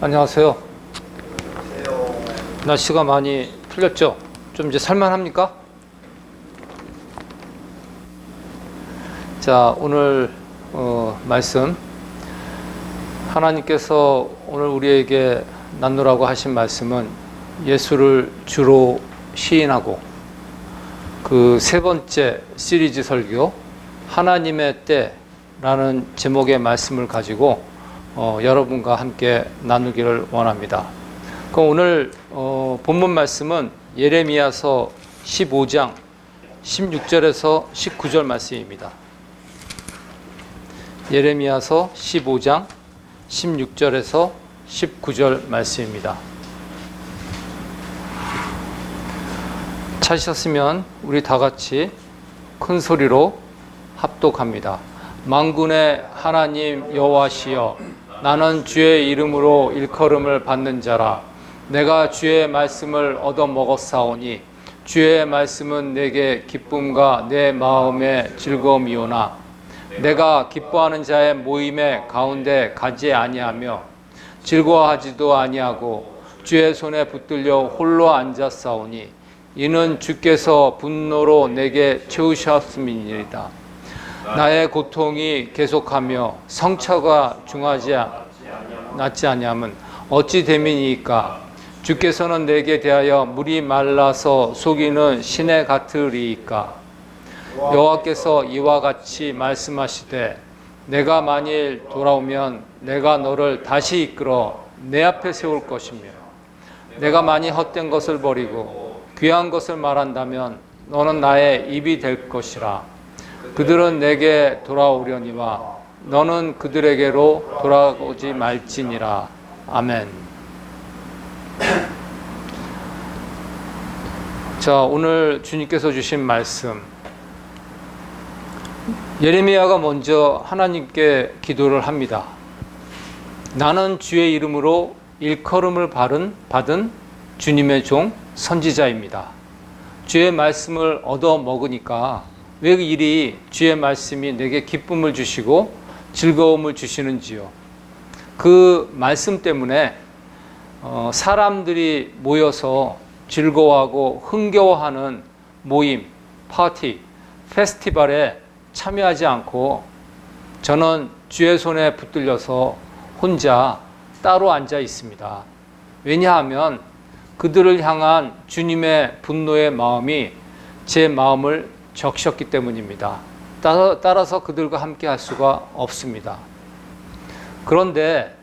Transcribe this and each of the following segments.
안녕하세요. 날씨가 많이 풀렸죠? 좀 이제 살만합니까? 자, 오늘 말씀, 하나님께서 오늘 우리에게 나누라고 하신 말씀은 예수를 주로 시인하고 그 세 번째 시리즈 설교, 하나님의 때라는 제목의 말씀을 가지고 여러분과 함께 나누기를 원합니다. 그럼 오늘 본문 말씀은 예레미야서 15장 16절에서 19절 말씀입니다. 예레미야서 15장 16절에서 19절 말씀입니다. 찾으셨으면 우리 다 같이 큰 소리로 합독합니다. 만군의 하나님 여호와시여, 나는 주의 이름으로 일컬음을 받는 자라. 내가 주의 말씀을 얻어 먹었사오니 주의 말씀은 내게 기쁨과 내 마음의 즐거움이오나 내가 기뻐하는 자의 모임의 가운데 가지 아니하며 즐거워하지도 아니하고 주의 손에 붙들려 홀로 앉았사오니 이는 주께서 분노로 내게 채우셨음이니이다. 나의 고통이 계속하며 성처가 낫지 아니함은 어찌 됨이니까? 주께서는 내게 대하여 물이 말라서 속이는 시내 같으리이까? 여호와께서 이와 같이 말씀하시되 내가 만일 돌아오면 내가 너를 다시 이끌어 내 앞에 세울 것이며 내가 만일 헛된 것을 버리고 귀한 것을 말한다면 너는 나의 입이 될 것이라. 그들은 내게 돌아오려니와 너는 그들에게로 돌아오지 말지니라. 아멘. 자, 오늘 주님께서 주신 말씀, 예레미야가 먼저 하나님께 기도를 합니다. 나는 주의 이름으로 일컬음을 받은 주님의 종 선지자입니다. 주의 말씀을 얻어 먹으니까 왜 이리 주의 말씀이 내게 기쁨을 주시고 즐거움을 주시는지요. 그 말씀 때문에 사람들이 모여서 즐거워하고 흥겨워하는 모임, 파티, 페스티벌에 참여하지 않고 저는 주의 손에 붙들려서 혼자 따로 앉아 있습니다. 왜냐하면 그들을 향한 주님의 분노의 마음이 제 마음을 적셨기 때문입니다. 따라서 그들과 함께 할 수가 없습니다. 그런데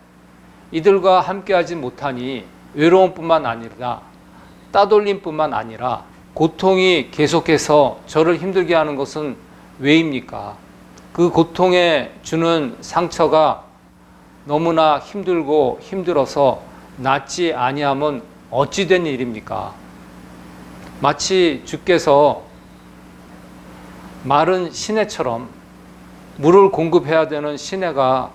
이들과 함께 하지 못하니 외로움뿐만 아니라 따돌림뿐만 아니라 고통이 계속해서 저를 힘들게 하는 것은 왜입니까? 그 고통에 주는 상처가 너무나 힘들고 힘들어서 낫지 아니함은 어찌 된 일입니까? 마치 주께서 마른 시내처럼 물을 공급해야 되는 시내가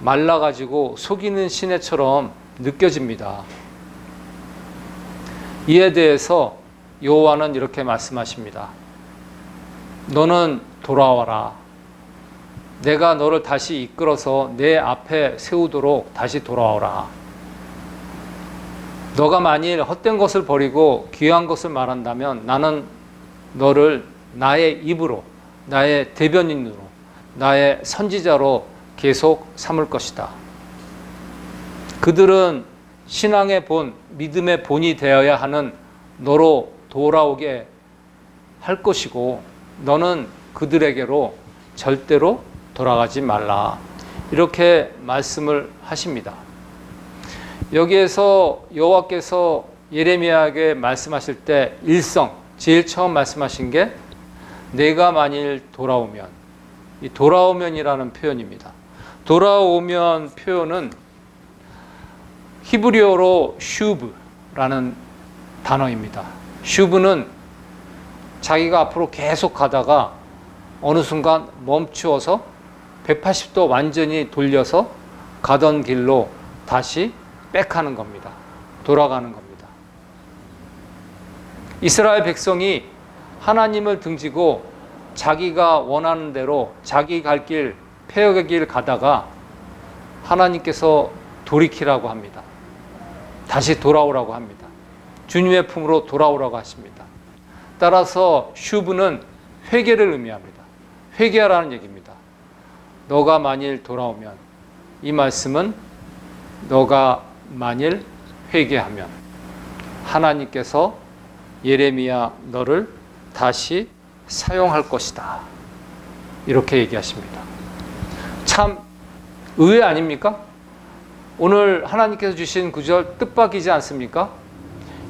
말라가지고 속이는 시내처럼 느껴집니다. 이에 대해서 여호와는 이렇게 말씀하십니다. 너는 돌아와라. 내가 너를 다시 이끌어서 내 앞에 세우도록 다시 돌아오라. 너가 만일 헛된 것을 버리고 귀한 것을 말한다면 나는 너를 나의 입으로, 나의 대변인으로, 나의 선지자로 계속 삼을 것이다. 그들은 신앙의 본, 믿음의 본이 되어야 하는 너로 돌아오게 할 것이고 너는 그들에게로 절대로 돌아가지 말라. 이렇게 말씀을 하십니다. 여기에서 여호와께서 예레미야에게 말씀하실 때 제일 처음 말씀하신 게 내가 만일 돌아오면, 이 돌아오면이라는 표현입니다. 돌아오면 표현은 히브리어로 슈브라는 단어입니다. 슈브는 자기가 앞으로 계속 가다가 어느 순간 멈추어서 180도 완전히 돌려서 가던 길로 다시 백하는 겁니다. 돌아가는 겁니다. 이스라엘 백성이 하나님을 등지고 자기가 원하는 대로 자기 갈 길, 폐역의 길 가다가 하나님께서 돌이키라고 합니다. 다시 돌아오라고 합니다. 주님의 품으로 돌아오라고 하십니다. 따라서 슈브는 회개를 의미합니다. 회개하라는 얘기입니다. 너가 만일 돌아오면, 이 말씀은 너가 만일 회개하면 하나님께서 예레미야 너를 다시 사용할 것이다. 이렇게 얘기하십니다. 참 의외 아닙니까? 오늘 하나님께서 주신 구절 뜻밖이지 않습니까?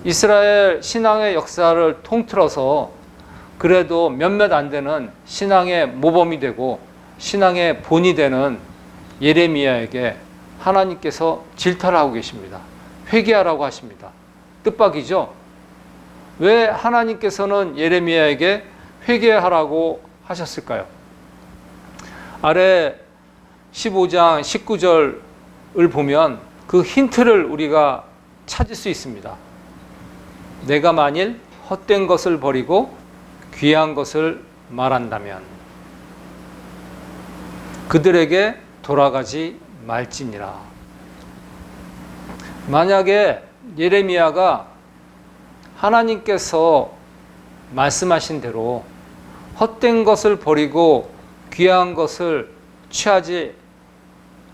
이스라엘 신앙의 역사를 통틀어서 그래도 몇몇 안 되는 신앙의 모범이 되고 신앙의 본이 되는 예레미야에게 하나님께서 질타를 하고 계십니다. 회개하라고 하십니다. 뜻밖이죠? 왜 하나님께서는 예레미야에게 회개하라고 하셨을까요? 아래 15장 19절을 보면 그 힌트를 우리가 찾을 수 있습니다. 내가 만일 헛된 것을 버리고 귀한 것을 말한다면 그들에게 돌아가지 말지니라. 만약에 예레미야가 하나님께서 말씀하신 대로 헛된 것을 버리고 귀한 것을 취하지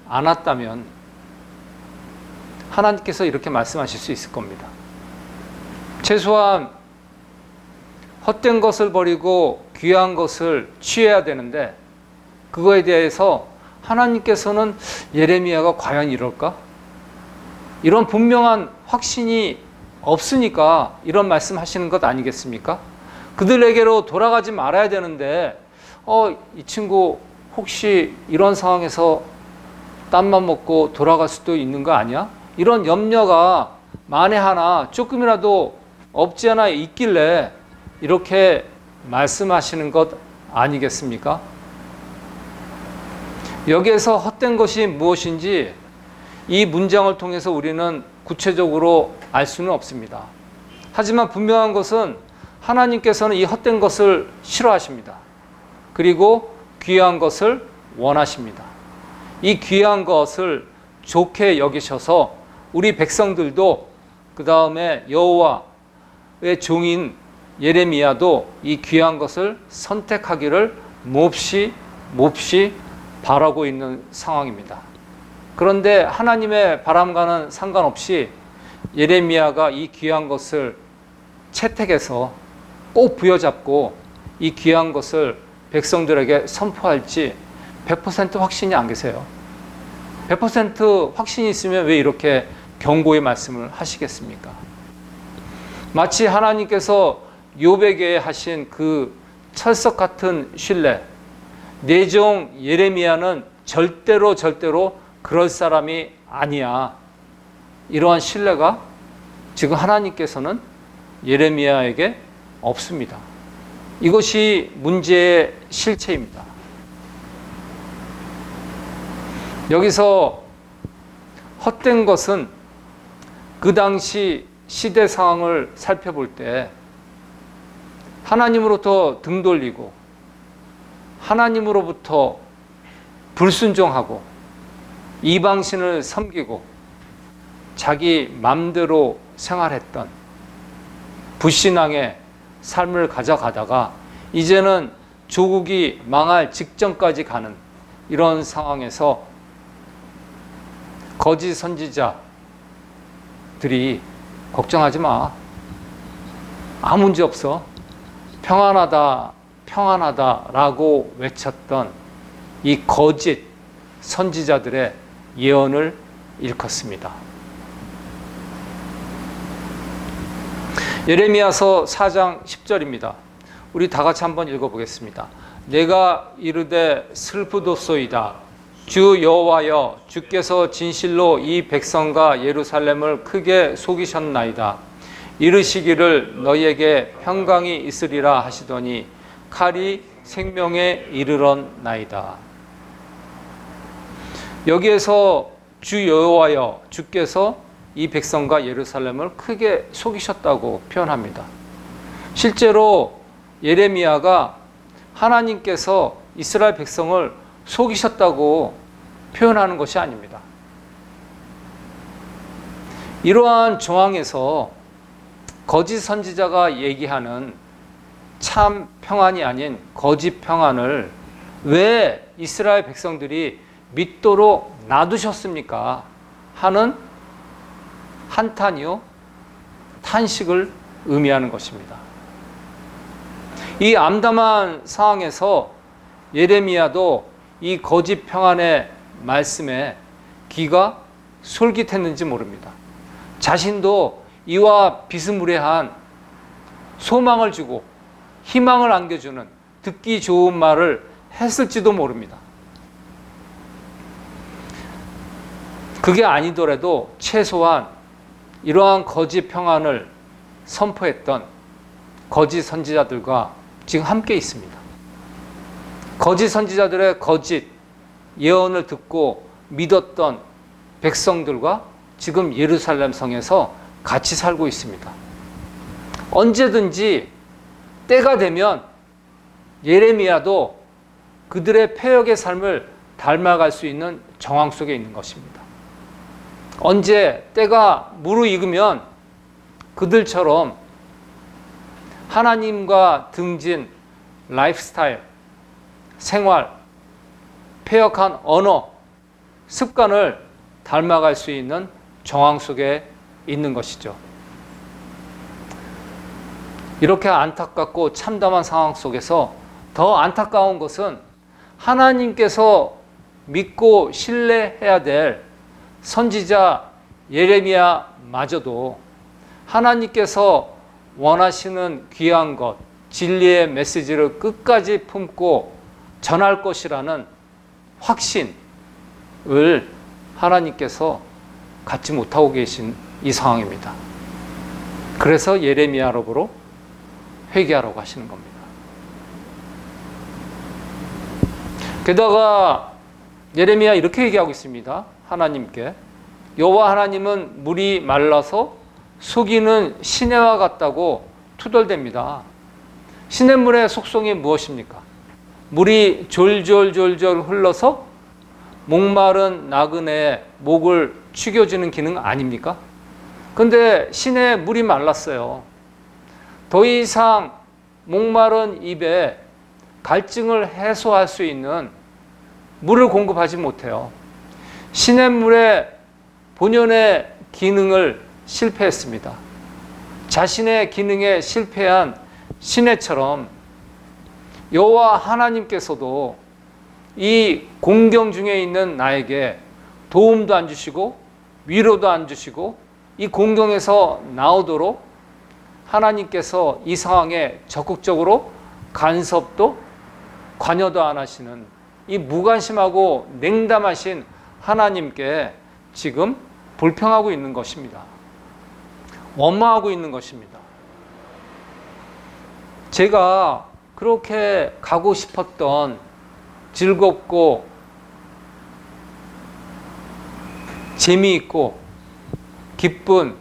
않았다면 하나님께서 이렇게 말씀하실 수 있을 겁니다. 최소한 헛된 것을 버리고 귀한 것을 취해야 되는데 그거에 대해서 하나님께서는 예레미야가 과연 이럴까? 이런 분명한 확신이 없으니까 이런 말씀 하시는 것 아니겠습니까? 그들에게로 돌아가지 말아야 되는데 이 친구 혹시 이런 상황에서 땀만 먹고 돌아갈 수도 있는 거 아니야? 이런 염려가 만에 하나 조금이라도 없지 않아 있길래 이렇게 말씀하시는 것 아니겠습니까? 여기에서 헛된 것이 무엇인지 이 문장을 통해서 우리는 구체적으로 알 수는 없습니다. 하지만 분명한 것은 하나님께서는 이 헛된 것을 싫어하십니다. 그리고 귀한 것을 원하십니다. 이 귀한 것을 좋게 여기셔서 우리 백성들도 그 다음에 여호와의 종인 예레미야도 이 귀한 것을 선택하기를 몹시 바라고 있는 상황입니다. 그런데 하나님의 바람과는 상관없이 예레미야가 이 귀한 것을 채택해서 꼭 부여잡고 이 귀한 것을 백성들에게 선포할지 100% 확신이 안 계세요. 100% 확신이 있으면 왜 이렇게 경고의 말씀을 하시겠습니까? 마치 하나님께서 욥에게 하신 그 철석 같은 신뢰, 내 종 예레미야는 절대로 그럴 사람이 아니야. 이러한 신뢰가 지금 하나님께서는 예레미야에게 없습니다. 이것이 문제의 실체입니다. 여기서 헛된 것은 그 당시 시대 상황을 살펴볼 때 하나님으로부터 등 돌리고 하나님으로부터 불순종하고 이방신을 섬기고 자기 맘대로 생활했던 불신앙의 삶을 가져가다가 이제는 조국이 망할 직전까지 가는 이런 상황에서 거짓 선지자들이 걱정하지 마. 아무 문제 없어. 평안하다라고 외쳤던 이 거짓 선지자들의 예언을 일컫습니다. 예레미야서 4장 10절입니다. 우리 다 같이 한번 읽어보겠습니다. 내가 이르되 슬프도소이다. 주 여호와여, 주께서 진실로 이 백성과 예루살렘을 크게 속이셨나이다. 이르시기를 너희에게 평강이 있으리라 하시더니 칼이 생명에 이르렀나이다. 여기에서 주 여호와여, 주께서 이 백성과 예루살렘을 크게 속이셨다고 표현합니다. 실제로 예레미야가 하나님께서 이스라엘 백성을 속이셨다고 표현하는 것이 아닙니다. 이러한 정황에서 거짓 선지자가 얘기하는 참 평안이 아닌 거짓 평안을 왜 이스라엘 백성들이 믿도록 놔두셨습니까? 하는 한탄이요, 탄식을 의미하는 것입니다. 이 암담한 상황에서 예레미야도 이 거짓 평안의 말씀에 귀가 솔깃했는지 모릅니다. 자신도 이와 비스무리한 소망을 주고 희망을 안겨주는 듣기 좋은 말을 했을지도 모릅니다. 그게 아니더라도 최소한 이러한 거짓 평안을 선포했던 거짓 선지자들과 지금 함께 있습니다. 거짓 선지자들의 거짓 예언을 듣고 믿었던 백성들과 지금 예루살렘 성에서 같이 살고 있습니다. 언제든지 때가 되면 예레미야도 그들의 패역의 삶을 닮아갈 수 있는 정황 속에 있는 것입니다. 언제 때가 무르익으면 그들처럼 하나님과 등진 라이프 스타일, 생활, 패역한 언어, 습관을 닮아갈 수 있는 정황 속에 있는 것이죠. 이렇게 안타깝고 참담한 상황 속에서 더 안타까운 것은 하나님께서 믿고 신뢰해야 될 선지자 예레미야마저도 하나님께서 원하시는 귀한 것, 진리의 메시지를 끝까지 품고 전할 것이라는 확신을 하나님께서 갖지 못하고 계신 이 상황입니다. 그래서 예레미야로부로 회개하라고 하시는 겁니다. 게다가 예레미야 이렇게 얘기하고 있습니다. 하나님께 여호와 하나님은 물이 말라서 속이는 시내와 같다고 투덜댑니다. 시냇물의 속성이 무엇입니까? 물이 졸졸졸졸 흘러서 목마른 나그네의 목을 축여주는 기능 아닙니까? 근데 시내에 물이 말랐어요. 더 이상 목마른 입에 갈증을 해소할 수 있는 물을 공급하지 못해요. 시냇물의 본연의 기능을 실패했습니다. 자신의 기능에 실패한 시내처럼 여호와 하나님께서도 이 공경 중에 있는 나에게 도움도 안 주시고 위로도 안 주시고 이 공경에서 나오도록 하나님께서 이 상황에 적극적으로 간섭도 관여도 안 하시는 이 무관심하고 냉담하신 하나님께 지금 불평하고 있는 것입니다. 원망하고 있는 것입니다. 제가 그렇게 가고 싶었던 즐겁고 재미있고 기쁜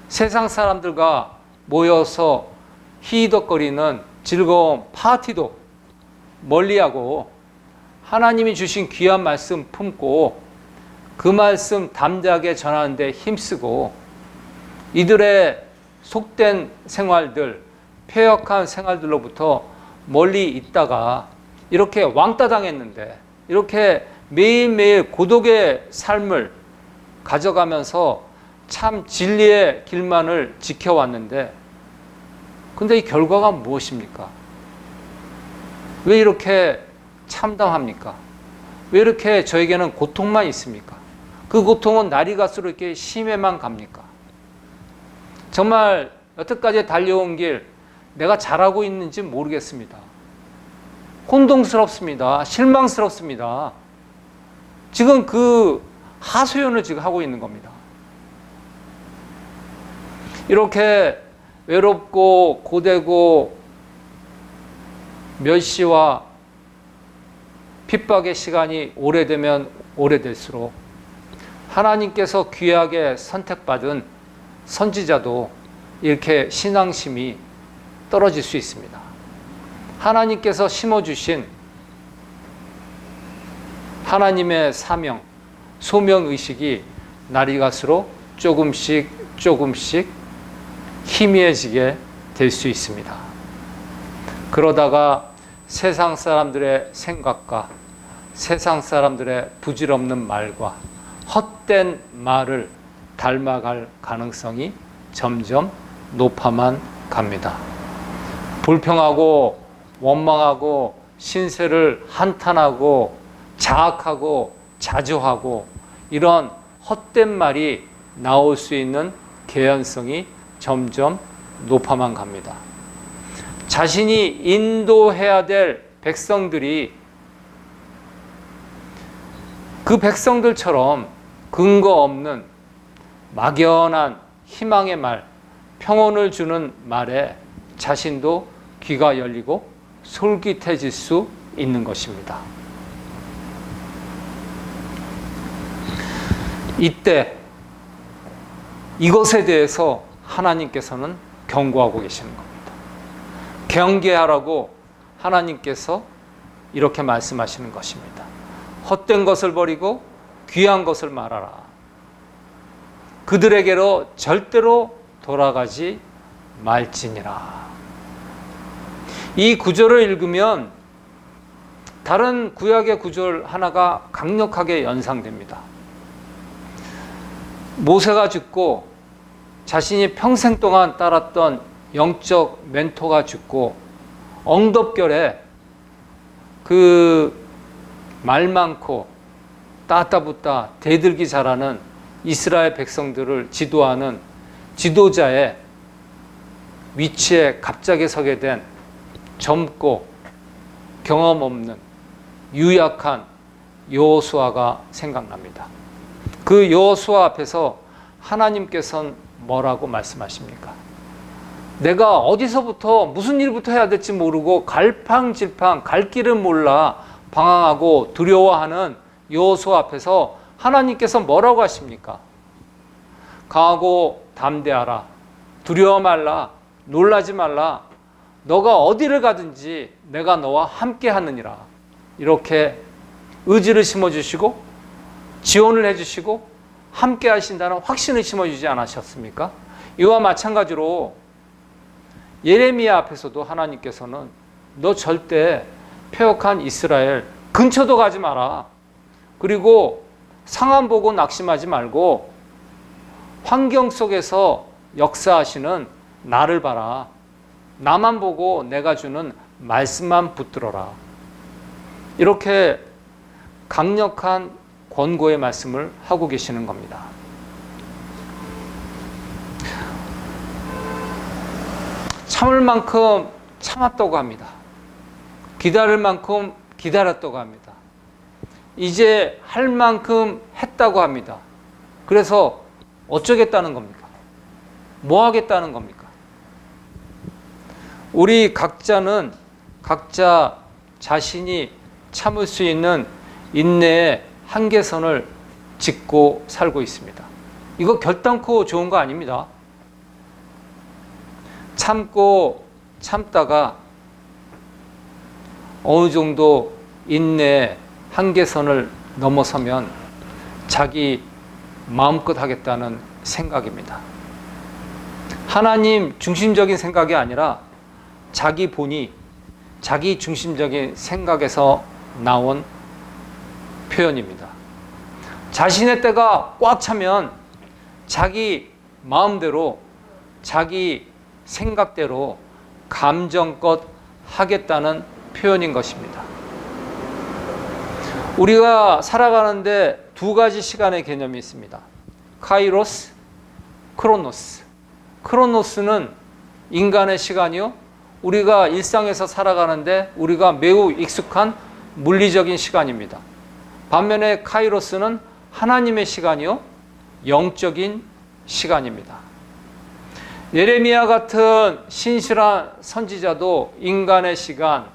세상 사람들과 모여서 히덕거리는 즐거운 파티도 멀리하고 하나님이 주신 귀한 말씀 품고 그 말씀 담대하게 전하는 데 힘쓰고 이들의 속된 생활들, 패역한 생활들로부터 멀리 있다가 이렇게 왕따 당했는데 이렇게 매일매일 고독의 삶을 가져가면서 참 진리의 길만을 지켜왔는데 근데 이 결과가 무엇입니까? 왜 이렇게 참담합니까? 왜 이렇게 저에게는 고통만 있습니까? 그 고통은 날이 갈수록 이렇게 심해만 갑니까? 정말 여태까지 달려온 길 내가 잘하고 있는지 모르겠습니다. 혼동스럽습니다. 실망스럽습니다. 지금 그 하소연을 지금 하고 있는 겁니다. 이렇게 외롭고 고되고 멸시와 핍박의 시간이 오래되면 오래될수록 하나님께서 귀하게 선택받은 선지자도 이렇게 신앙심이 떨어질 수 있습니다. 하나님께서 심어주신 하나님의 사명, 소명의식이 날이 갈수록 조금씩 조금씩 희미해지게 될 수 있습니다. 그러다가 세상 사람들의 생각과 세상 사람들의 부질없는 말과 헛된 말을 닮아갈 가능성이 점점 높아만 갑니다. 불평하고 원망하고 신세를 한탄하고 자학하고 자조하고 이런 헛된 말이 나올 수 있는 개연성이 점점 높아만 갑니다. 자신이 인도해야 될 백성들이 그 백성들처럼 근거 없는 막연한 희망의 말, 평온을 주는 말에 자신도 귀가 열리고 솔깃해질 수 있는 것입니다. 이때 이것에 대해서 하나님께서는 경고하고 계시는 겁니다. 경계하라고 하나님께서 이렇게 말씀하시는 것입니다. 헛된 것을 버리고 귀한 것을 말하라. 그들에게로 절대로 돌아가지 말지니라. 이 구절을 읽으면 다른 구약의 구절 하나가 강력하게 연상됩니다. 모세가 죽고 자신이 평생 동안 따랐던 영적 멘토가 죽고 엉덥결에 그 말 많고 따따붙다 대들기 잘하는 이스라엘 백성들을 지도하는 지도자의 위치에 갑자기 서게 된 젊고 경험 없는 유약한 여호수아가 생각납니다. 그 여호수아 앞에서 하나님께서는 뭐라고 말씀하십니까? 내가 어디서부터 무슨 일부터 해야 될지 모르고 갈팡질팡 갈 길을 몰라 방황하고 두려워하는 여호수아 앞에서 하나님께서 뭐라고 하십니까? 강하고 담대하라. 두려워 말라. 놀라지 말라. 너가 어디를 가든지 내가 너와 함께 하느니라. 이렇게 의지를 심어주시고 지원을 해주시고 함께 하신다는 확신을 심어주지 않으셨습니까? 이와 마찬가지로 예레미야 앞에서도 하나님께서는 너 절대 패역한 이스라엘 근처도 가지 마라. 그리고 상황 보고 낙심하지 말고 환경 속에서 역사하시는 나를 봐라. 나만 보고 내가 주는 말씀만 붙들어라. 이렇게 강력한 권고의 말씀을 하고 계시는 겁니다. 참을 만큼 참았다고 합니다. 기다릴 만큼 기다렸다고 합니다. 이제 할 만큼 했다고 합니다. 그래서 어쩌겠다는 겁니까? 뭐 하겠다는 겁니까? 우리 각자는 각자 자신이 참을 수 있는 인내의 한계선을 짚고 살고 있습니다. 이거 결단코 좋은 거 아닙니다. 참고 참다가 어느 정도 인내의 한계선을 넘어서면 자기 마음껏 하겠다는 생각입니다. 하나님 중심적인 생각이 아니라 자기 본의, 자기 중심적인 생각에서 나온 표현입니다. 자신의 때가 꽉 차면 자기 마음대로, 자기 생각대로 감정껏 하겠다는 표현인 것입니다. 우리가 살아가는데 두 가지 시간의 개념이 있습니다. 카이로스, 크로노스. 크로노스는 인간의 시간이요. 우리가 일상에서 살아가는데 우리가 매우 익숙한 물리적인 시간입니다. 반면에 카이로스는 하나님의 시간이요. 영적인 시간입니다. 예레미야 같은 신실한 선지자도 인간의 시간,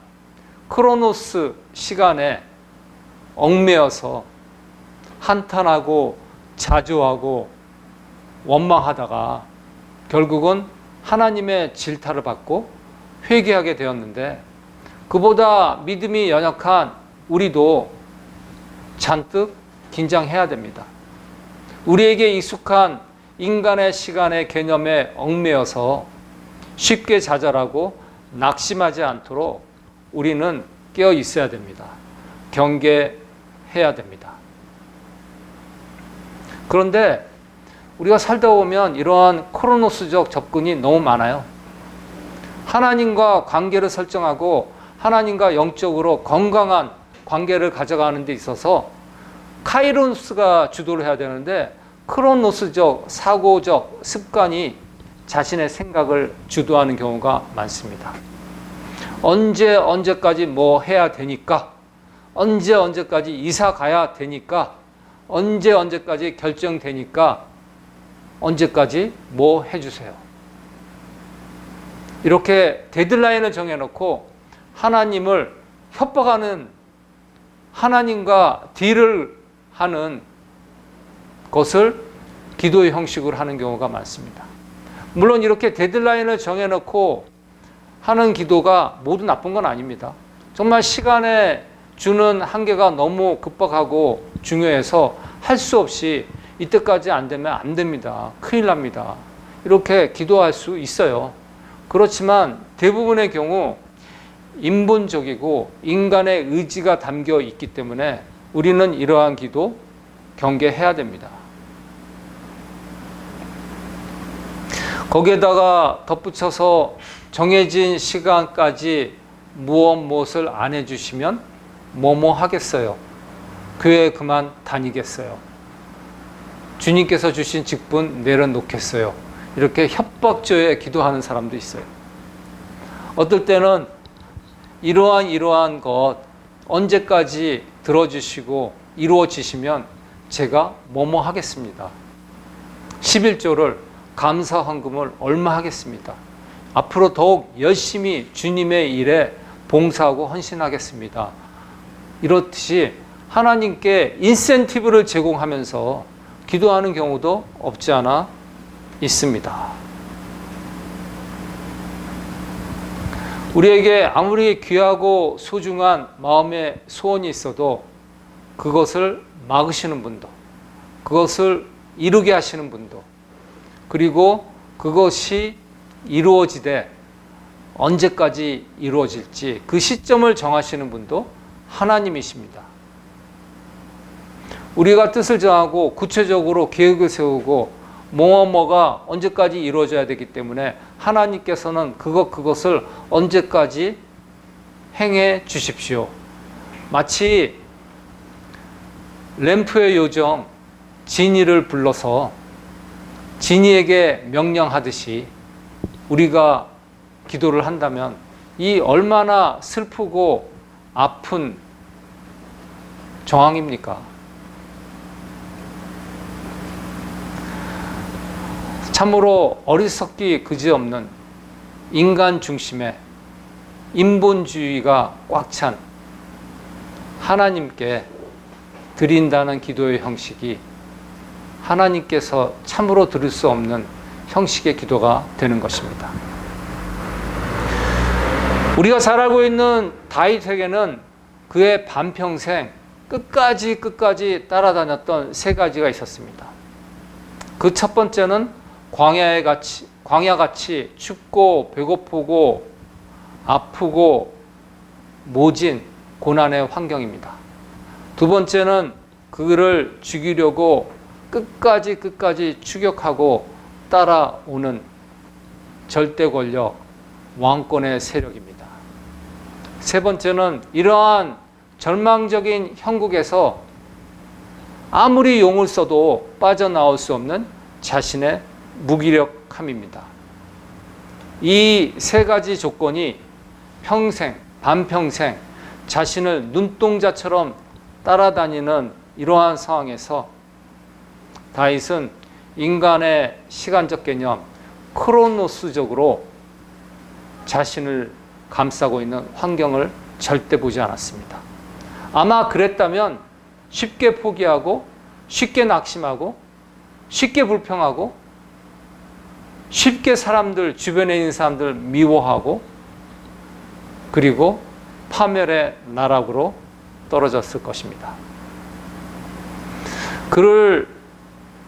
크로노스 시간에 얽매여서 한탄하고 자조하고 원망하다가 결국은 하나님의 질타를 받고 회개하게 되었는데, 그보다 믿음이 연약한 우리도 잔뜩 긴장해야 됩니다. 우리에게 익숙한 인간의 시간의 개념에 얽매여서 쉽게 좌절하고 낙심하지 않도록 우리는 깨어 있어야 됩니다. 경계해야 됩니다. 그런데 우리가 살다 보면 이러한 크로노스적 접근이 너무 많아요. 하나님과 관계를 설정하고 하나님과 영적으로 건강한 관계를 가져가는 데 있어서 카이로스가 주도를 해야 되는데 크로노스적 사고적 습관이 자신의 생각을 주도하는 경우가 많습니다. 언제까지 뭐 해야 되니까, 언제까지 이사 가야 되니까, 언제까지 결정되니까, 언제까지 뭐 해주세요. 이렇게 데드라인을 정해놓고 하나님을 협박하는, 하나님과 딜을 하는 것을 기도의 형식으로 하는 경우가 많습니다. 물론 이렇게 데드라인을 정해놓고 하는 기도가 모두 나쁜 건 아닙니다. 정말 시간에 주는 한계가 너무 급박하고 중요해서 할 수 없이 이때까지 안 되면 안 됩니다. 큰일 납니다. 이렇게 기도할 수 있어요. 그렇지만 대부분의 경우 인본적이고 인간의 의지가 담겨 있기 때문에 우리는 이러한 기도 경계해야 됩니다. 거기에다가 덧붙여서 정해진 시간까지 무엇을 안 해주시면 뭐뭐 하겠어요. 교회 그만 다니겠어요. 주님께서 주신 직분 내려놓겠어요. 이렇게 협박조에 기도하는 사람도 있어요. 어떨 때는 이러한 것 언제까지 들어주시고 이루어지시면 제가 뭐뭐 하겠습니다. 11조를 감사 헌금을 얼마 하겠습니다. 앞으로 더욱 열심히 주님의 일에 봉사하고 헌신하겠습니다. 이렇듯이 하나님께 인센티브를 제공하면서 기도하는 경우도 없지 않아 있습니다. 우리에게 아무리 귀하고 소중한 마음의 소원이 있어도 그것을 막으시는 분도, 그것을 이루게 하시는 분도, 그리고 그것이 이루어지되 언제까지 이루어질지 그 시점을 정하시는 분도 하나님이십니다. 우리가 뜻을 정하고 구체적으로 계획을 세우고 뭐가 언제까지 이루어져야 되기 때문에 하나님께서는 그것을 언제까지 행해 주십시오. 마치 램프의 요정 지니를 불러서 지니에게 명령하듯이 우리가 기도를 한다면 이 얼마나 슬프고 아픈 정황입니까? 참으로 어리석기 그지없는 인간 중심의 인본주의가 꽉 찬 하나님께 드린다는 기도의 형식이 하나님께서 참으로 들을 수 없는 형식의 기도가 되는 것입니다. 우리가 잘 알고 있는 다윗에게는 그의 반평생 끝까지 따라다녔던 세 가지가 있었습니다. 그 첫 번째는 광야같이 춥고 배고프고 아프고 모진 고난의 환경입니다. 두 번째는 그를 죽이려고 끝까지 추격하고 따라오는 절대 권력, 왕권의 세력입니다. 세 번째는 이러한 절망적인 형국에서 아무리 용을 써도 빠져나올 수 없는 자신의 무기력함입니다. 이 세 가지 조건이 반평생 자신을 눈동자처럼 따라다니는 이러한 상황에서 다윗은 인간의 시간적 개념, 크로노스적으로 자신을 감싸고 있는 환경을 절대 보지 않았습니다. 아마 그랬다면 쉽게 포기하고 쉽게 낙심하고 쉽게 불평하고 쉽게 주변에 있는 사람들 미워하고 그리고 파멸의 나락으로 떨어졌을 것입니다. 그를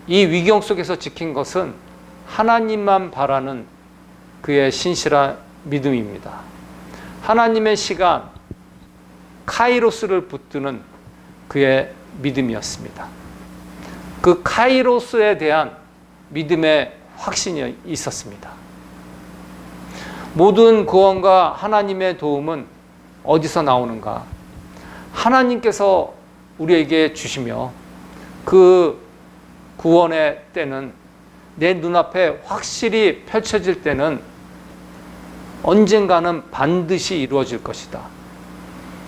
이 위경 속에서 지킨 것은 하나님만 바라는 그의 신실한 믿음입니다. 하나님의 시간, 카이로스를 붙드는 그의 믿음이었습니다. 그 카이로스에 대한 믿음의 확신이 있었습니다. 모든 구원과 하나님의 도움은 어디서 나오는가? 하나님께서 우리에게 주시며 그 구원의 때는 내 눈앞에 확실히 펼쳐질 때는 언젠가는 반드시 이루어질 것이다.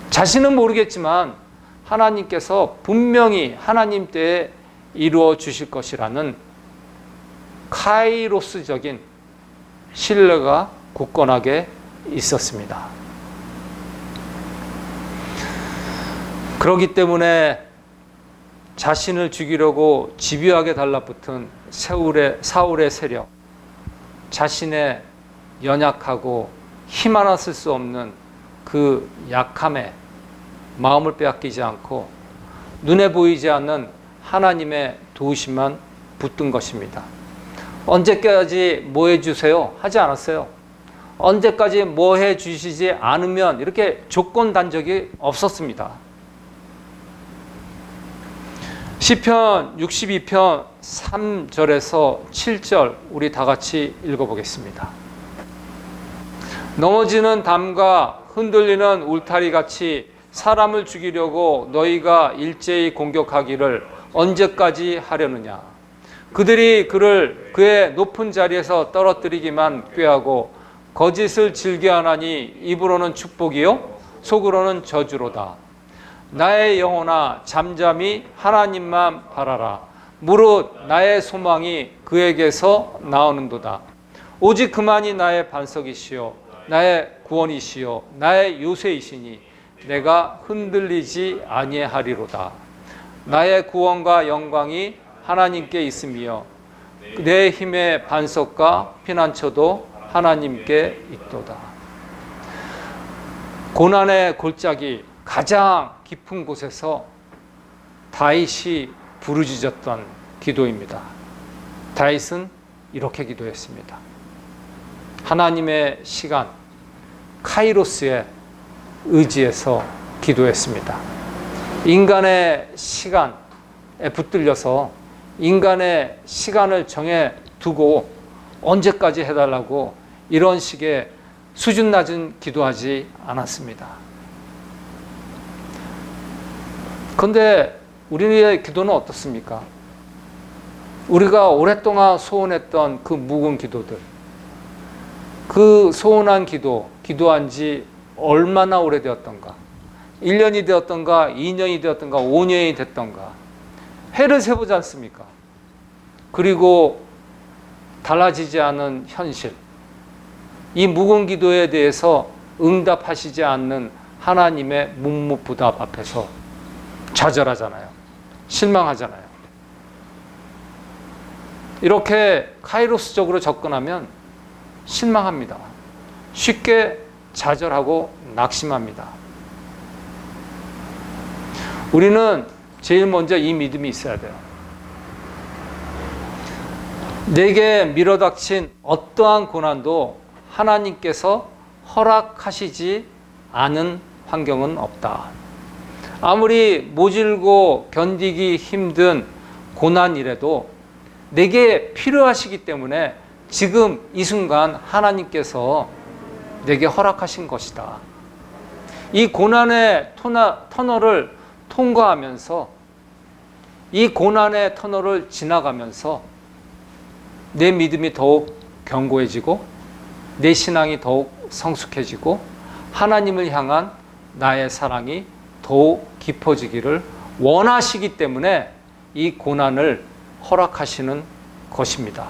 자신은 모르겠지만 하나님께서 분명히 하나님 때에 이루어 주실 것이라는 카이로스적인 신뢰가 굳건하게 있었습니다. 그렇기 때문에 자신을 죽이려고 집요하게 달라붙은 사울의 세력, 자신의 연약하고 힘 하나 쓸 수 없는 그 약함에 마음을 빼앗기지 않고 눈에 보이지 않는 하나님의 도우심만 붙든 것입니다. 언제까지 뭐 해주세요? 하지 않았어요. 언제까지 뭐 해주시지 않으면 이렇게 조건 단 적이 없었습니다. 시편 62편 3절에서 7절 우리 다 같이 읽어보겠습니다. 넘어지는 담과 흔들리는 울타리같이 사람을 죽이려고 너희가 일제히 공격하기를 언제까지 하려느냐. 그들이 그를 그의 높은 자리에서 떨어뜨리기만 꾀하고 거짓을 즐겨하나니 입으로는 축복이요 속으로는 저주로다. 나의 영혼아 잠잠히 하나님만 바라라. 무릇 나의 소망이 그에게서 나오는도다. 오직 그만이 나의 반석이시요 나의 구원이시요 나의 요새이시니 내가 흔들리지 아니하리로다. 나의 구원과 영광이 하나님께 있으며 내 힘의 반석과 피난처도 하나님께 있도다. 고난의 골짜기 가장 깊은 곳에서 다윗이 부르짖었던 기도입니다. 다윗은 이렇게 기도했습니다. 하나님의 시간, 카이로스에 의지해서 기도했습니다. 인간의 시간에 붙들려서 인간의 시간을 정해 두고 언제까지 해달라고 이런 식의 수준 낮은 기도하지 않았습니다. 그런데 우리의 기도는 어떻습니까? 우리가 오랫동안 소원했던 그 묵은 기도들, 그 소원한 기도, 기도한 지 얼마나 오래되었던가? 1년이 되었던가, 2년이 되었던가, 5년이 됐던가? 해를 세보지 않습니까? 그리고 달라지지 않은 현실, 이 묵은 기도에 대해서 응답하시지 않는 하나님의 묵묵부답 앞에서 좌절하잖아요. 실망하잖아요. 이렇게 카이로스적으로 접근하면 실망합니다. 쉽게 좌절하고 낙심합니다. 우리는 제일 먼저 이 믿음이 있어야 돼요. 내게 밀어닥친 어떠한 고난도 하나님께서 허락하시지 않은 환경은 없다. 아무리 모질고 견디기 힘든 고난이라도 내게 필요하시기 때문에 지금 이 순간 하나님께서 내게 허락하신 것이다. 이 고난의 터널을 통과하면서 이 고난의 터널을 지나가면서 내 믿음이 더욱 견고해지고 내 신앙이 더욱 성숙해지고 하나님을 향한 나의 사랑이 더욱 깊어지기를 원하시기 때문에 이 고난을 허락하시는 것입니다.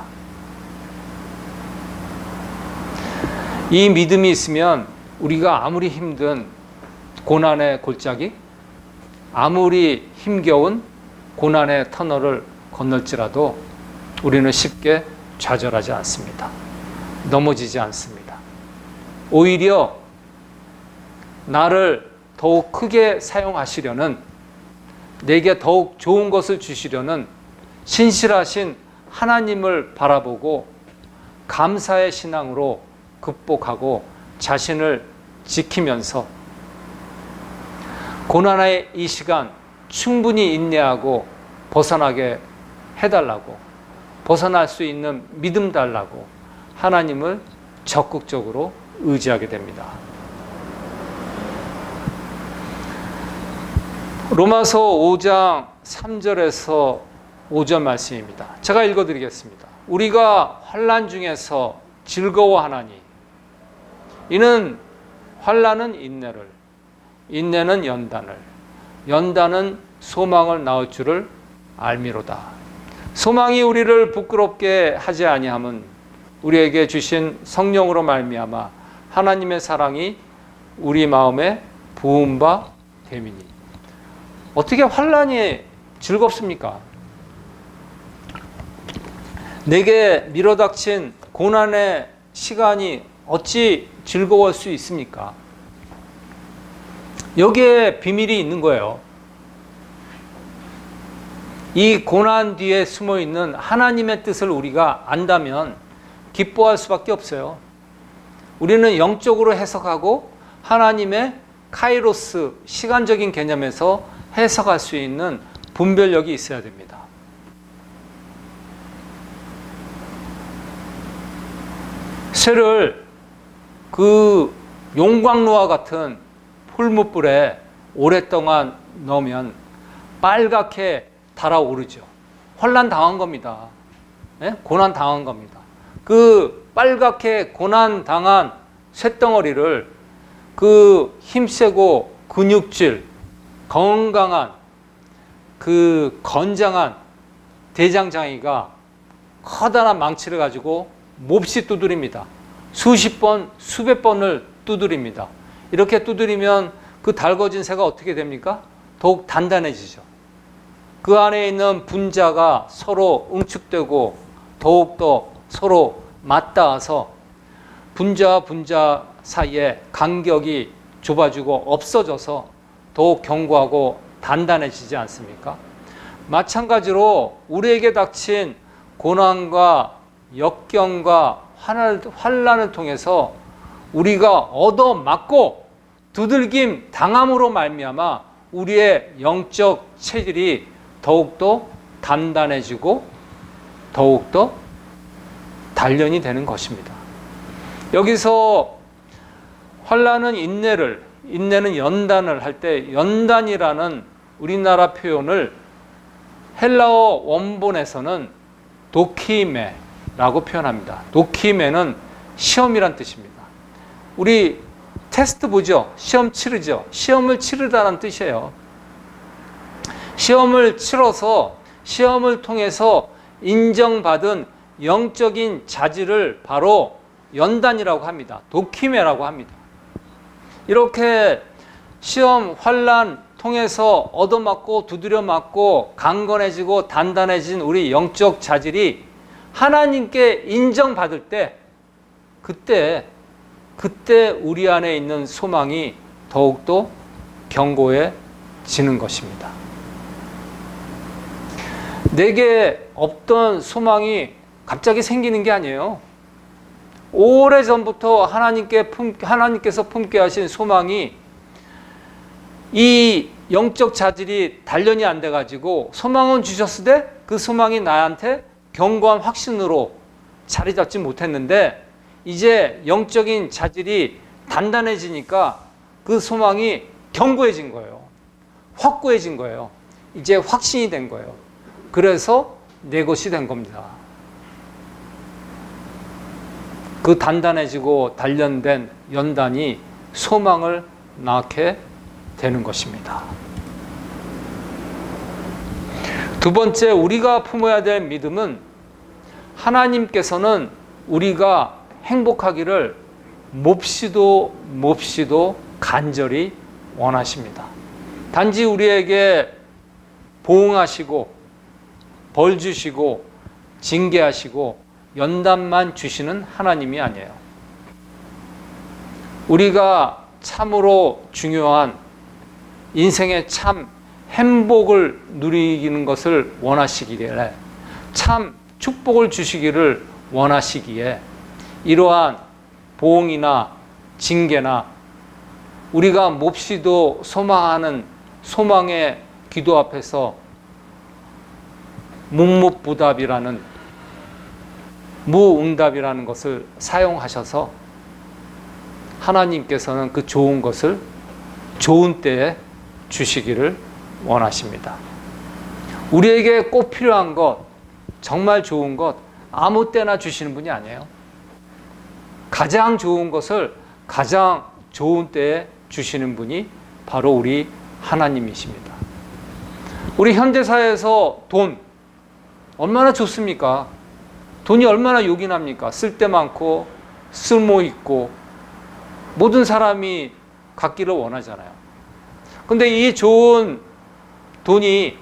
이 믿음이 있으면 우리가 아무리 힘든 고난의 골짜기, 아무리 힘겨운 고난의 터널을 건널지라도 우리는 쉽게 좌절하지 않습니다. 넘어지지 않습니다. 오히려 나를 더욱 크게 사용하시려는, 내게 더욱 좋은 것을 주시려는 신실하신 하나님을 바라보고 감사의 신앙으로 극복하고 자신을 지키면서 고난의 이 시간 충분히 인내하고 벗어나게 해달라고, 벗어날 수 있는 믿음 달라고 하나님을 적극적으로 의지하게 됩니다. 로마서 5장 3절에서 5절 말씀입니다. 제가 읽어드리겠습니다. 우리가 환난 중에서 즐거워하나니 이는 환난은 인내를, 인내는 연단을, 연단은 소망을 낳을 줄을 알미로다. 소망이 우리를 부끄럽게 하지 아니함은 우리에게 주신 성령으로 말미암아 하나님의 사랑이 우리 마음에 부은 바 됨이니. 어떻게 환난이 즐겁습니까? 내게 밀어닥친 고난의 시간이 어찌 즐거울 수 있습니까? 여기에 비밀이 있는 거예요. 이 고난 뒤에 숨어 있는 하나님의 뜻을 우리가 안다면 기뻐할 수밖에 없어요. 우리는 영적으로 해석하고 하나님의 카이로스, 시간적인 개념에서 해석할 수 있는 분별력이 있어야 됩니다. 쇠를 그 용광로와 같은 풀무불에 오랫동안 넣으면 빨갛게 달아오르죠. 환난 당한 겁니다. 네? 고난 당한 겁니다. 그 빨갛게 고난 당한 쇳덩어리를 그 힘세고 근육질, 건강한 그 건장한 대장장이가 커다란 망치를 가지고 몹시 두드립니다. 수십 번, 수백 번을 두드립니다. 이렇게 두드리면 그 달궈진 새가 어떻게 됩니까? 더욱 단단해지죠. 그 안에 있는 분자가 서로 응축되고 더욱더 서로 맞닿아서 분자와 분자 사이에 간격이 좁아지고 없어져서 더욱 견고하고 단단해지지 않습니까? 마찬가지로 우리에게 닥친 고난과 역경과 환난을 통해서 우리가 얻어맞고 두들김 당함으로 말미암아 우리의 영적 체질이 더욱더 단단해지고 더욱더 단련이 되는 것입니다. 여기서 환난은 인내를, 인내는 연단을 할 때 연단이라는 우리나라 표현을 헬라어 원본에서는 도키메라고 표현합니다. 도키메는 시험이란 뜻입니다. 우리 테스트 보죠? 시험 치르죠? 시험을 치르다는 뜻이에요. 시험을 치러서 시험을 통해서 인정받은 영적인 자질을 바로 연단이라고 합니다. 도키메라고 합니다. 이렇게 시험, 환난 통해서 얻어맞고 두드려 맞고 강건해지고 단단해진 우리 영적 자질이 하나님께 인정받을 때 그때 우리 안에 있는 소망이 더욱더 견고해지는 것입니다. 내게 없던 소망이 갑자기 생기는 게 아니에요. 오래전부터 하나님께서 품게 하신 소망이 이 영적 자질이 단련이 안 돼가지고 소망은 주셨으되 그 소망이 나한테 견고한 확신으로 자리 잡지 못했는데 이제 영적인 자질이 단단해지니까 그 소망이 견고해진 거예요. 확고해진 거예요. 이제 확신이 된 거예요. 그래서 내 것이 된 겁니다. 그 단단해지고 단련된 연단이 소망을 낳게 되는 것입니다. 두 번째, 우리가 품어야 될 믿음은 하나님께서는 우리가 행복하기를 몹시도 간절히 원하십니다. 단지 우리에게 보응하시고 벌 주시고 징계하시고 연단만 주시는 하나님이 아니에요. 우리가 참으로 중요한 인생의 참 행복을 누리는 것을 원하시기에 참 축복을 주시기를 원하시기에 이러한 보응이나 징계나 우리가 몹시도 소망하는 소망의 기도 앞에서 묵묵부답이라는 무응답이라는 것을 사용하셔서 하나님께서는 그 좋은 것을 좋은 때에 주시기를 원하십니다. 우리에게 꼭 필요한 것, 정말 좋은 것 아무 때나 주시는 분이 아니에요. 가장 좋은 것을 가장 좋은 때에 주시는 분이 바로 우리 하나님이십니다. 우리 현대사회에서 돈 얼마나 좋습니까? 돈이 얼마나 요긴합니까? 쓸 데 많고 쓸모 있고 모든 사람이 갖기를 원하잖아요. 근데 이 좋은 돈이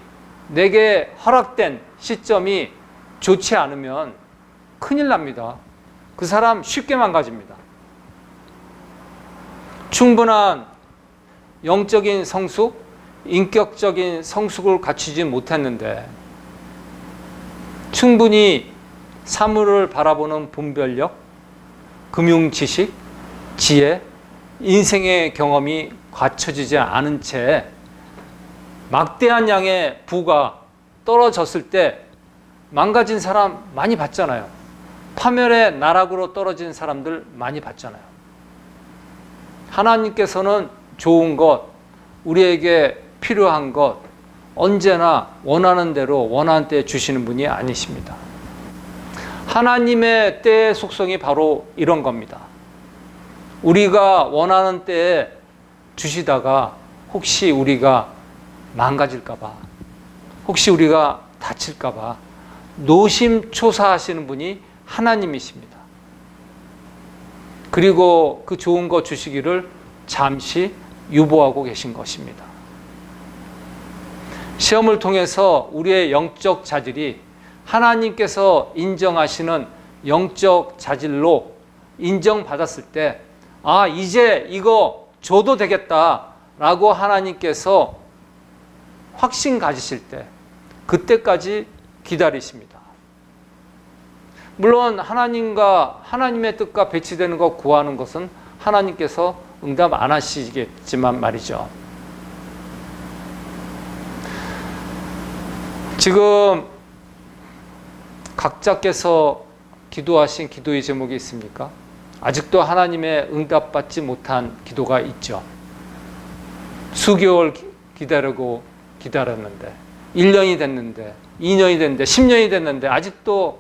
내게 허락된 시점이 좋지 않으면 큰일 납니다. 그 사람 쉽게 망가집니다. 충분한 영적인 성숙, 인격적인 성숙을 갖추지 못했는데 충분히 사물을 바라보는 분별력, 금융 지식, 지혜, 인생의 경험이 갖춰지지 않은 채 막대한 양의 부가 떨어졌을 때 망가진 사람 많이 봤잖아요. 파멸의 나락으로 떨어진 사람들 많이 봤잖아요. 하나님께서는 좋은 것, 우리에게 필요한 것 언제나 원하는 대로 원하는 때에 주시는 분이 아니십니다. 하나님의 때의 속성이 바로 이런 겁니다. 우리가 원하는 때에 주시다가 혹시 우리가 망가질까 봐, 혹시 우리가 다칠까 봐 노심초사하시는 분이 하나님이십니다. 그리고 그 좋은 거 주시기를 잠시 유보하고 계신 것입니다. 시험을 통해서 우리의 영적 자질이 하나님께서 인정하시는 영적 자질로 인정받았을 때, 아, 이제 이거 줘도 되겠다라고 하나님께서 확신 가지실 때, 그때까지 기다리십니다. 물론 하나님과 하나님의 뜻과 배치되는 것 구하는 것은 하나님께서 응답 안 하시겠지만 말이죠. 지금 각자께서 기도하신 기도의 제목이 있습니까? 아직도 하나님의 응답받지 못한 기도가 있죠. 수개월 기다리고 기다렸는데 1년이 됐는데 2년이 됐는데 10년이 됐는데 아직도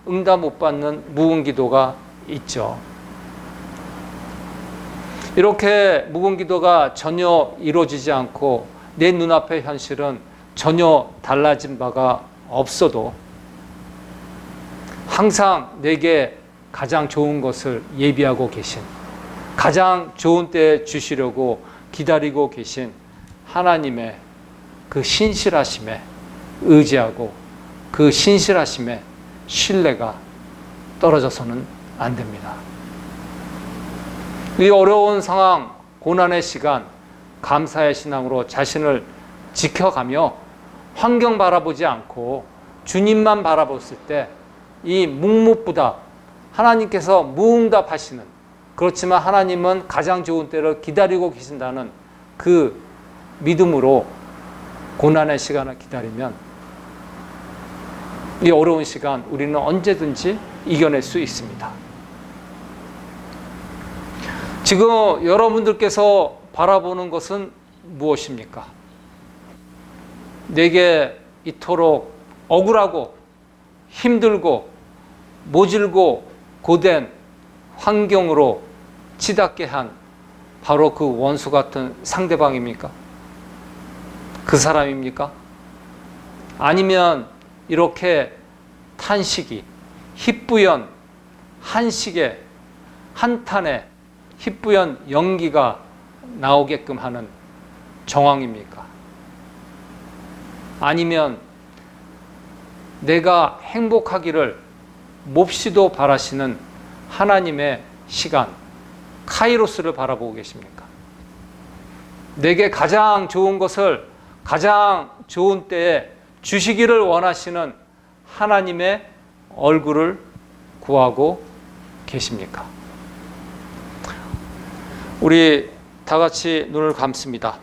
응답 못 받는 묵은 기도가 있죠. 이렇게 묵은 기도가 전혀 이루어지지 않고 내 눈앞의 현실은 전혀 달라진 바가 없어도 항상 내게 가장 좋은 것을 예비하고 계신, 가장 좋은 때에 주시려고 기다리고 계신 하나님의 그 신실하심에 의지하고 그 신실하심에 신뢰가 떨어져서는 안 됩니다. 이 어려운 상황, 고난의 시간, 감사의 신앙으로 자신을 지켜가며 환경 바라보지 않고 주님만 바라봤을 때 이 묵묵부답, 하나님께서 무응답하시는, 그렇지만 하나님은 가장 좋은 때를 기다리고 계신다는 그 믿음으로 고난의 시간을 기다리면 이 어려운 시간 우리는 언제든지 이겨낼 수 있습니다. 지금 여러분들께서 바라보는 것은 무엇입니까? 내게 이토록 억울하고 힘들고 모질고 고된 환경으로 치닫게 한 바로 그 원수 같은 상대방입니까? 그 사람입니까? 아니면 이렇게 탄식이 희뿌연 한식에 한탄에 희뿌연 연기가 나오게끔 하는 정황입니까? 아니면 내가 행복하기를 몹시도 바라시는 하나님의 시간, 카이로스를 바라보고 계십니까? 내게 가장 좋은 것을 가장 좋은 때에 주시기를 원하시는 하나님의 얼굴을 구하고 계십니까? 우리 다 같이 눈을 감습니다.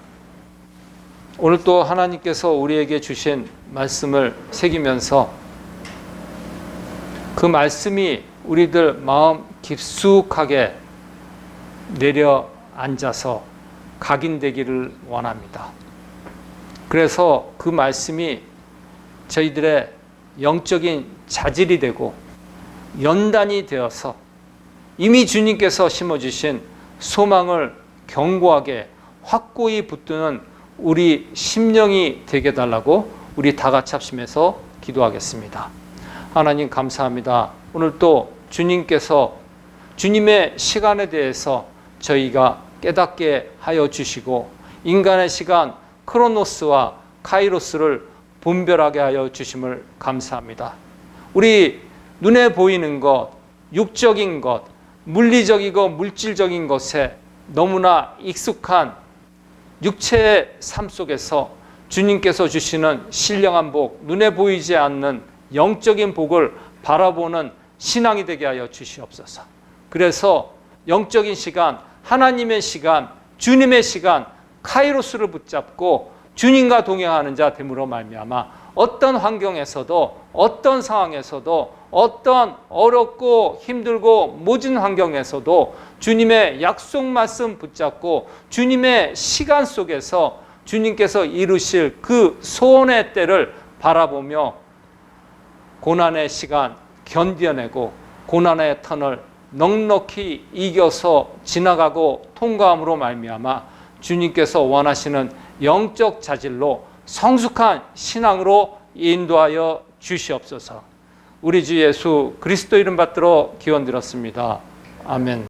오늘 또 하나님께서 우리에게 주신 말씀을 새기면서 그 말씀이 우리들 마음 깊숙하게 내려앉아서 각인되기를 원합니다. 그래서 그 말씀이 저희들의 영적인 자질이 되고 연단이 되어서 이미 주님께서 심어주신 소망을 견고하게 확고히 붙드는 우리 심령이 되게 해달라고 우리 다 같이 합심해서 기도하겠습니다. 하나님 감사합니다. 오늘 또 주님께서 주님의 시간에 대해서 저희가 깨닫게 하여 주시고 인간의 시간 크로노스와 카이로스를 분별하게 하여 주심을 감사합니다. 우리 눈에 보이는 것, 육적인 것, 물리적이고 물질적인 것에 너무나 익숙한 육체의 삶 속에서 주님께서 주시는 신령한 복, 눈에 보이지 않는 영적인 복을 바라보는 신앙이 되게 하여 주시옵소서. 그래서 영적인 시간, 하나님의 시간, 주님의 시간, 카이로스를 붙잡고 주님과 동행하는 자 됨으로 말미암아 어떤 환경에서도 어떤 상황에서도 어떤 어렵고 힘들고 모진 환경에서도 주님의 약속 말씀 붙잡고 주님의 시간 속에서 주님께서 이루실 그 소원의 때를 바라보며 고난의 시간 견뎌내고 고난의 터널 넉넉히 이겨서 지나가고 통과함으로 말미암아 주님께서 원하시는 영적 자질로 성숙한 신앙으로 인도하여 주시옵소서. 우리 주 예수 그리스도 이름 받들어 기원드렸습니다. 아멘.